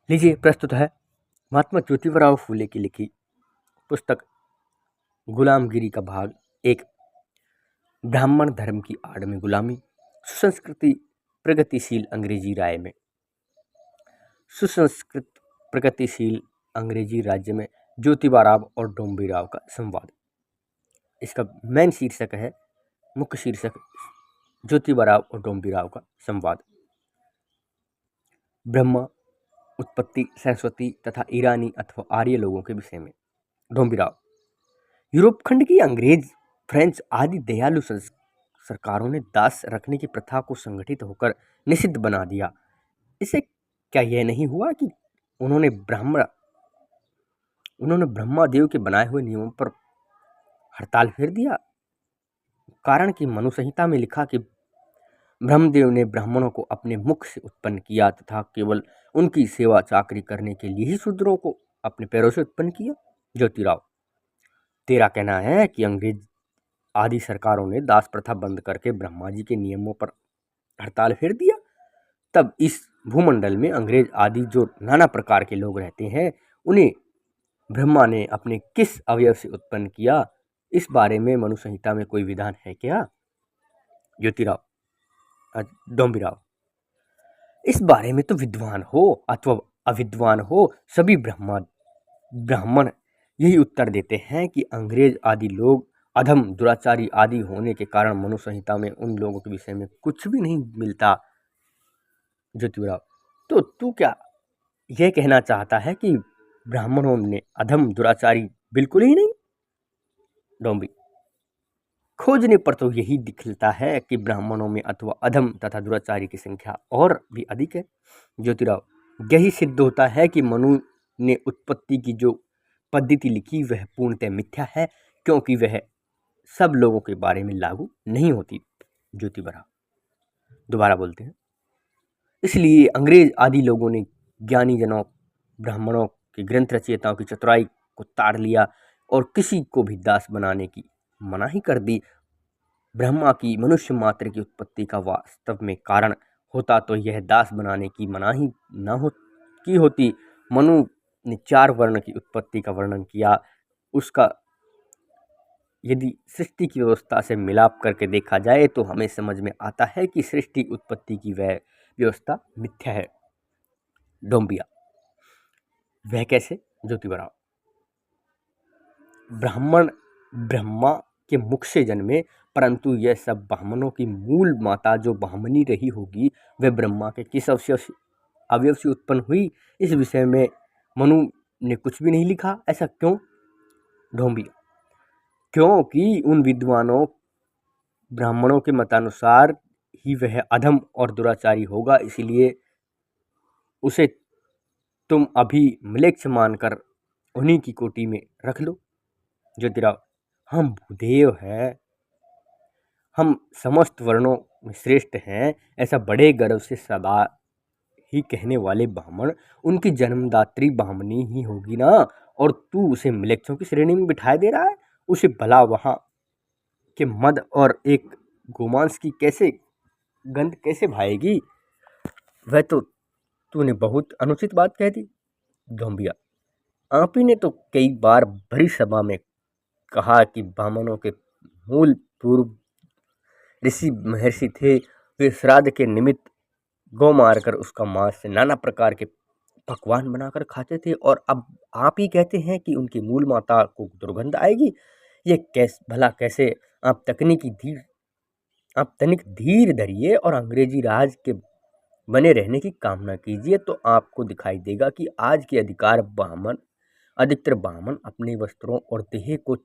लीजिए प्रस्तुत है महात्मा ज्योतिबा फूले की लिखी पुस्तक गुलामगिरी का भाग एक। ब्राह्मण धर्म की आड़ में गुलामी, सुसंस्कृति प्रगतिशील अंग्रेजी राय में। सुसंस्कृत प्रगतिशील अंग्रेजी राज्य में ज्योतिबा राव और डोम्बीराव का संवाद। इसका मेन शीर्षक है, मुख्य शीर्षक ज्योतिबा राव और डोम्बीराव का संवाद। ब्रह्मा, उत्पत्ति, सरस्वती तथा ईरानी अथवा आर्य लोगों के विषय में। डोम्बीराव, यूरोप खंड की अंग्रेज, फ्रेंच आदि दयालु सरकारों ने दास रखने की प्रथा को संगठित होकर निषिद्ध बना दिया। इससे क्या यह नहीं हुआ कि उन्होंने ब्रह्मा देव के बनाए हुए नियमों पर हड़ताल फेर दिया। कारण कि मनु संहिता में लिखा कि ब्रह्मदेव ने ब्राह्मणों को अपने मुख से उत्पन्न किया तथा केवल उनकी सेवा चाकरी करने के लिए ही शूद्रों को अपने पैरों से उत्पन्न किया। ज्योतिराव, तेरा कहना है कि अंग्रेज आदि सरकारों ने दास प्रथा बंद करके ब्रह्मा जी के नियमों पर हड़ताल फेर दिया। तब इस भूमंडल में अंग्रेज आदि जो नाना प्रकार के लोग रहते हैं, उन्हें ब्रह्मा ने अपने किस अवयव से उत्पन्न किया, इस बारे में मनु संहिता में कोई विधान है क्या? ज्योतिराव, डोम्बीराव, इस बारे में तो विद्वान हो अथवा अविद्वान हो, सभी ब्राह्मण यही उत्तर देते हैं कि अंग्रेज आदि लोग अधम, दुराचारी आदि होने के कारण मनु संहिता में उन लोगों के विषय में कुछ भी नहीं मिलता। ज्योतिराव, तो तू क्या यह कहना चाहता है कि ब्राह्मणों ने अधम, दुराचारी बिल्कुल ही नहीं? डोम्बी, खोजने पर तो यही दिखता है कि ब्राह्मणों में अथवा अधम तथा दुराचारी की संख्या और भी अधिक है। ज्योतिराव, यही सिद्ध होता है कि मनु ने उत्पत्ति की जो पद्धति लिखी वह पूर्णतः मिथ्या है, क्योंकि वह सब लोगों के बारे में लागू नहीं होती। ज्योतिबा दोबारा बोलते हैं, इसलिए अंग्रेज आदि लोगों ने ज्ञानी जनों, ब्राह्मणों के ग्रंथ रचयिताओं की चतुराई को ताड़ लिया और किसी को भी दास बनाने की मनाही कर दी। ब्रह्मा की मनुष्य मात्र की उत्पत्ति का वास्तव में कारण होता तो यह दास बनाने की मनाही न होती। मनु ने 4 वर्ण की उत्पत्ति का वर्णन किया। उसका यदि सृष्टि की व्यवस्था से मिलाप करके देखा जाए तो हमें समझ में आता है कि सृष्टि उत्पत्ति की वह व्यवस्था मिथ्या है। डोम्बिया, वह कैसे? ज्योतिबा, ब्राह्मण ब्रह्मा के मुख से जन्मे, परंतु यह सब ब्राह्मणों की मूल माता जो ब्राह्मणी रही होगी, वह ब्रह्मा के किस अवयव से उत्पन्न हुई, इस विषय में मनु ने कुछ भी नहीं लिखा। ऐसा क्यों? ढोंबिया, क्योंकि उन विद्वानों ब्राह्मणों के मतानुसार ही वह अधम और दुराचारी होगा, इसलिए उसे तुम अभी म्लेच्छ मानकर उन्हीं की कोटि में रख लो। ज्योतिराव, हम भूदेव हैं, हम समस्त वर्णों में श्रेष्ठ हैं, ऐसा बड़े गर्व से सदा ही कहने वाले ब्राह्मण, उनकी जन्मदात्री ब्राह्मणी ही होगी ना, और तू उसे म्लेच्छों की श्रेणी में बिठाए दे रहा है। उसे भला वहां के मद और एक गोमांस की कैसे गंध कैसे भाएगी? वह तो तूने बहुत अनुचित बात कह दी। गंभिया, आप ही ने तो कई बार भरी सभा में कहा कि ब्राह्मणों के मूल पूर्व ऋषि महर्षि थे, वे श्राद्ध के निमित्त गौ मारकर उसका मांस से नाना प्रकार के पकवान बनाकर खाते थे, और अब आप ही कहते हैं कि उनकी मूल माता को दुर्गंध आएगी। ये कैसे? आप तनिक धीर धरिए और अंग्रेजी राज के बने रहने की कामना कीजिए, तो आपको दिखाई देगा कि आज के अधिकतर ब्राह्मण अपने वस्त्रों और देह को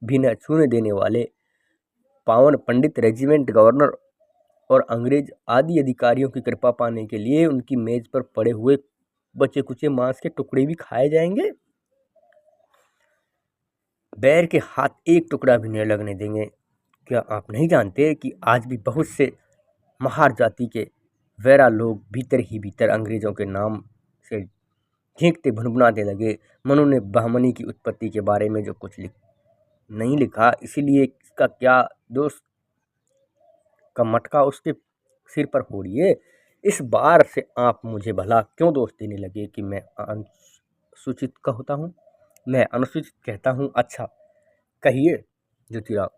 भी न छूने देने वाले पावन पंडित, रेजिमेंट गवर्नर और अंग्रेज आदि अधिकारियों की कृपा पाने के लिए उनकी मेज पर पड़े हुए बचे कुचे मांस के टुकड़े भी खाए जाएंगे। बैर के हाथ एक टुकड़ा भी नहीं लगने देंगे। क्या आप नहीं जानते कि आज भी बहुत से महार जाति के वैरा लोग भीतर ही भीतर अंग्रेजों के नाम से झींकते भुनभुनाते लगे? मनु ने ब्राह्मणी की उत्पत्ति के बारे में जो कुछ नहीं लिखा, इसीलिए इसका क्या दोष का मटका उसके सिर पर फोड़िए। इस बार से आप मुझे भला क्यों दोष देने लगे कि मैं अनुसूचित का होता हूँ? मैं अनुसूचित कहता हूँ। अच्छा कहिए ज्योतिराव।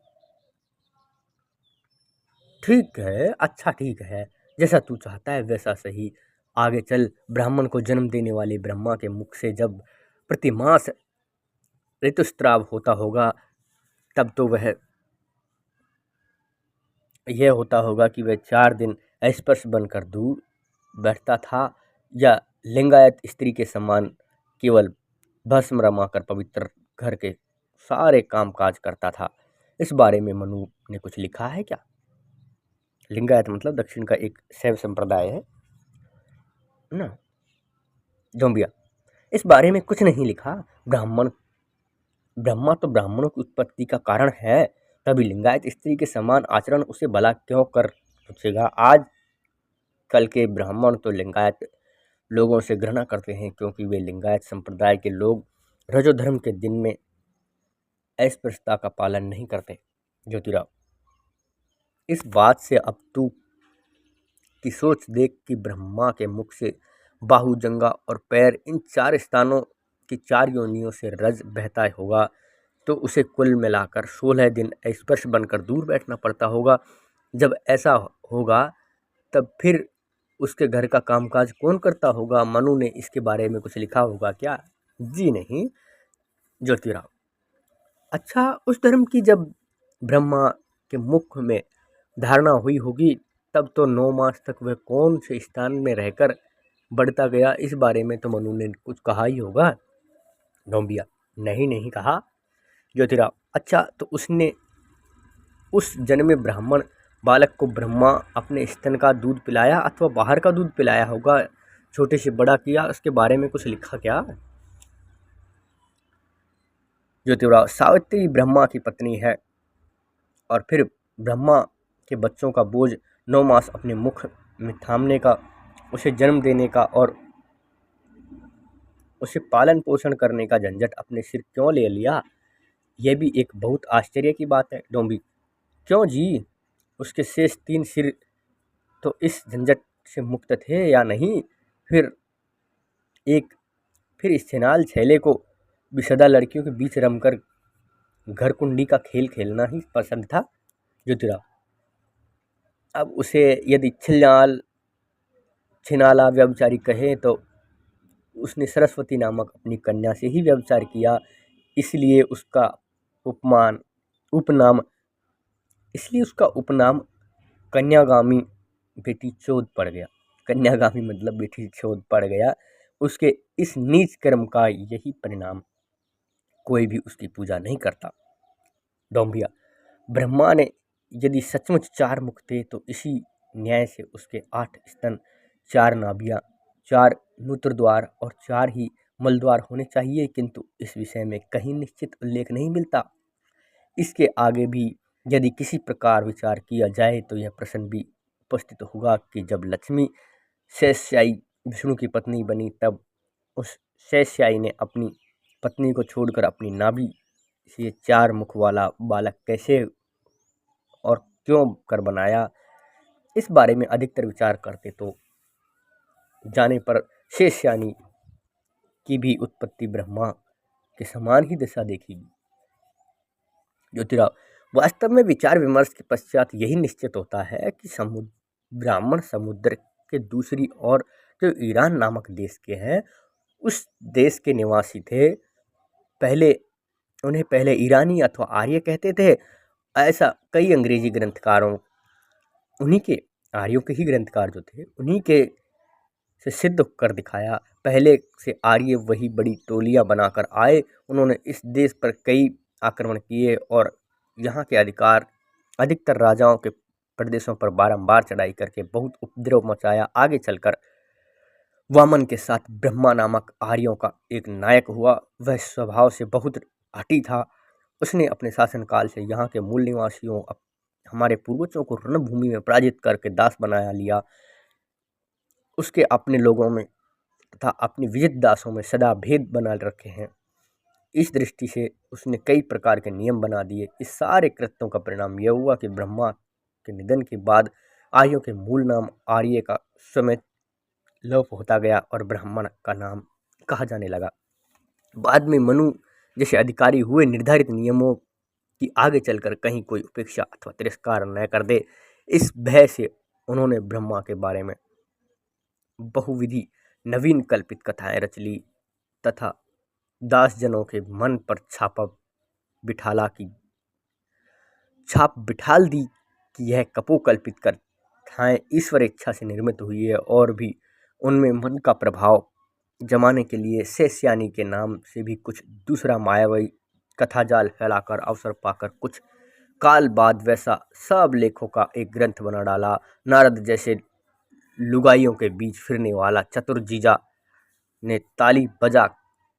ठीक है, अच्छा ठीक है, जैसा तू चाहता है वैसा सही। आगे चल, ब्राह्मण को जन्म देने वाले ब्रह्मा के मुख से जब प्रतिमास ऋतुस्राव होता होगा, तब तो वह यह होता होगा कि वह 4 दिन अस्पर्श बनकर दूर बैठता था, या लिंगायत स्त्री के समान केवल भस्म रमाकर पवित्र घर के सारे काम काज करता था। इस बारे में मनु ने कुछ लिखा है क्या? लिंगायत मतलब दक्षिण का एक शैव संप्रदाय है ना जोम्बिया। इस बारे में कुछ नहीं लिखा। ब्रह्मा तो ब्राह्मणों की उत्पत्ति का कारण है, तभी लिंगायत स्त्री के समान आचरण उसे भला क्यों कर पूछेगा? आज कल के ब्राह्मण तो लिंगायत लोगों से घृणा करते हैं, क्योंकि वे लिंगायत संप्रदाय के लोग रजोधर्म के दिन में अस्पृश्यता का पालन नहीं करते। ज्योतिराव, इस बात से अब तू की सोच देख कि ब्रह्मा के मुख से बाहु, जंगा और पैर, इन 4 स्थानों की 4 योनियों से रज बहता होगा, तो उसे कुल मिलाकर 16 दिन स्पर्श बनकर दूर बैठना पड़ता होगा। जब ऐसा होगा तब फिर उसके घर का कामकाज कौन करता होगा? मनु ने इसके बारे में कुछ लिखा होगा क्या? जी नहीं ज्योतिराव। अच्छा, उस धर्म की जब ब्रह्मा के मुख में धारणा हुई होगी, तब तो 9 मास तक वह कौन से स्थान में रहकर बढ़ता गया, इस बारे में तो मनु ने कुछ कहा ही होगा। डोम्बिया, नहीं कहा ज्योतिराव। अच्छा, तो उसने उस जन्मे ब्राह्मण बालक को ब्रह्मा अपने स्तन का दूध पिलाया अथवा बाहर का दूध पिलाया होगा, छोटे से बड़ा किया, उसके बारे में कुछ लिखा क्या? ज्योतिराव, सावित्री ब्रह्मा की पत्नी है, और फिर ब्रह्मा के बच्चों का बोझ 9 मास अपने मुख में थामने का, उसे जन्म देने का और उसे पालन पोषण करने का झंझट अपने सिर क्यों ले लिया? यह भी एक बहुत आश्चर्य की बात है। डोंबी, क्यों जी? उसके शेष 3 सिर तो इस झंझट से मुक्त थे या नहीं? फिर इस छेनाल छैले को विशदा लड़कियों के बीच रमकर घर कुंडी का खेल खेलना ही पसंद था। ज्योतिराव, अब उसे यदि छिनाला व्यभिचारी कहे तो उसने सरस्वती नामक अपनी कन्या से ही व्यभिचार किया, इसलिए उसका उपनाम कन्यागामी बेटी चोद पड़ गया। कन्यागामी मतलब बेटी चोद पड़ गया। उसके इस नीच कर्म का यही परिणाम, कोई भी उसकी पूजा नहीं करता। डोम्बिया, ब्रह्मा ने यदि सचमुच 4 मुख थे, तो इसी न्याय से उसके 8 स्तन, 4 नाभियाँ, 4 मूत्र द्वार और 4 ही मलद्वार होने चाहिए, किंतु इस विषय में कहीं निश्चित उल्लेख नहीं मिलता। इसके आगे भी यदि किसी प्रकार विचार किया जाए तो यह प्रश्न भी उपस्थित होगा कि जब लक्ष्मी शेषशायी विष्णु की पत्नी बनी, तब उस शेषशायी ने अपनी पत्नी को छोड़कर अपनी नाभि से 4 मुख वाला बालक कैसे और क्यों कर बनाया? इस बारे में अधिकतर विचार करते तो जाने पर शेषशायी की भी उत्पत्ति ब्रह्मा के समान ही दिशा देखेगी। ज्योतिराव, वास्तव में विचार विमर्श के पश्चात यही निश्चित होता है कि ब्राह्मण समुद्र के दूसरी ओर जो ईरान नामक देश के हैं, उस देश के निवासी थे। उन्हें पहले ईरानी अथवा आर्य कहते थे। ऐसा कई अंग्रेजी ग्रंथकारों, उन्हीं के आर्यों के ही ग्रंथकार जो थे, उन्हीं के से सिद्ध कर दिखाया। पहले से आर्य वही बड़ी टोलियां बनाकर आए। उन्होंने इस देश पर कई आक्रमण किए और यहाँ के अधिकतर राजाओं के प्रदेशों पर बारंबार चढ़ाई करके बहुत उपद्रव मचाया। आगे चलकर वामन के साथ ब्रह्मा नामक आर्यों का एक नायक हुआ। वह स्वभाव से बहुत हठी था। उसने अपने शासनकाल से यहाँ के मूल निवासियों, हमारे पूर्वजों को रणभूमि में पराजित करके दास बनाया लिया। उसके अपने लोगों में तथा अपने विजित दासों में सदा भेद बना रखे हैं। इस दृष्टि से उसने कई प्रकार के नियम बना दिए। इस सारे कृत्यों का परिणाम यह हुआ कि ब्रह्मा के निधन के बाद आर्यों के मूल नाम आर्य का समय लोप होता गया और ब्राह्मण का नाम कहा जाने लगा। बाद में मनु जैसे अधिकारी हुए निर्धारित नियमों की आगे चलकर कहीं कोई उपेक्षा अथवा तिरस्कार न कर दे, इस भय से उन्होंने ब्रह्मा के बारे में बहुविधि नवीन कल्पित कथाएं रच ली तथा दासजनों के मन पर छाप बिठाल दी कि यह कपोकल्पित कथाएं ईश्वर इच्छा से निर्मित हुई है, और भी उनमें मन का प्रभाव जमाने के लिए शेषयानी के नाम से भी कुछ दूसरा मायावी कथाजाल फैलाकर अवसर पाकर कुछ काल बाद वैसा सब लेखों का एक ग्रंथ बना डाला। नारद जैसे लुगाइयों के बीच फिरने वाला चतुर जीजा ने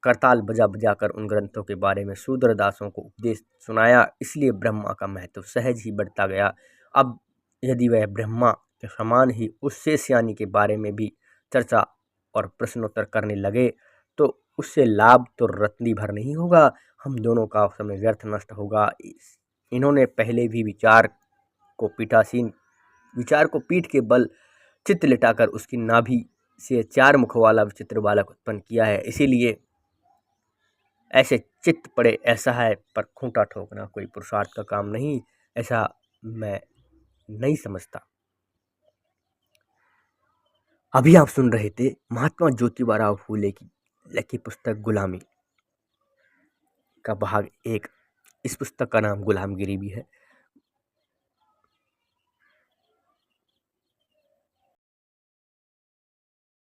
करताल बजा बजा कर उन ग्रंथों के बारे में शूद्रदासों को उपदेश सुनाया। इसलिए ब्रह्मा का महत्व सहज ही बढ़ता गया। अब यदि वह ब्रह्मा के समान ही उस शेषयानी के बारे में भी चर्चा और प्रश्नोत्तर करने लगे तो उससे लाभ तो रत्ती भर नहीं होगा, हम दोनों का समय व्यर्थ नष्ट होगा। इन्होंने पहले भी विचार को पीठ के बल चित्त लिटाकर उसकी नाभि से 4 मुखों वाला विचित्र बालक उत्पन्न किया है। इसीलिए ऐसे चित्त पड़े ऐसा है, पर खूंटा ठोकना कोई पुरुषार्थ का काम नहीं, ऐसा मैं नहीं समझता। अभी आप सुन रहे थे महात्मा ज्योतिबा फूले की लिखी पुस्तक गुलामी का भाग 1। इस पुस्तक का नाम गुलामगिरी भी है।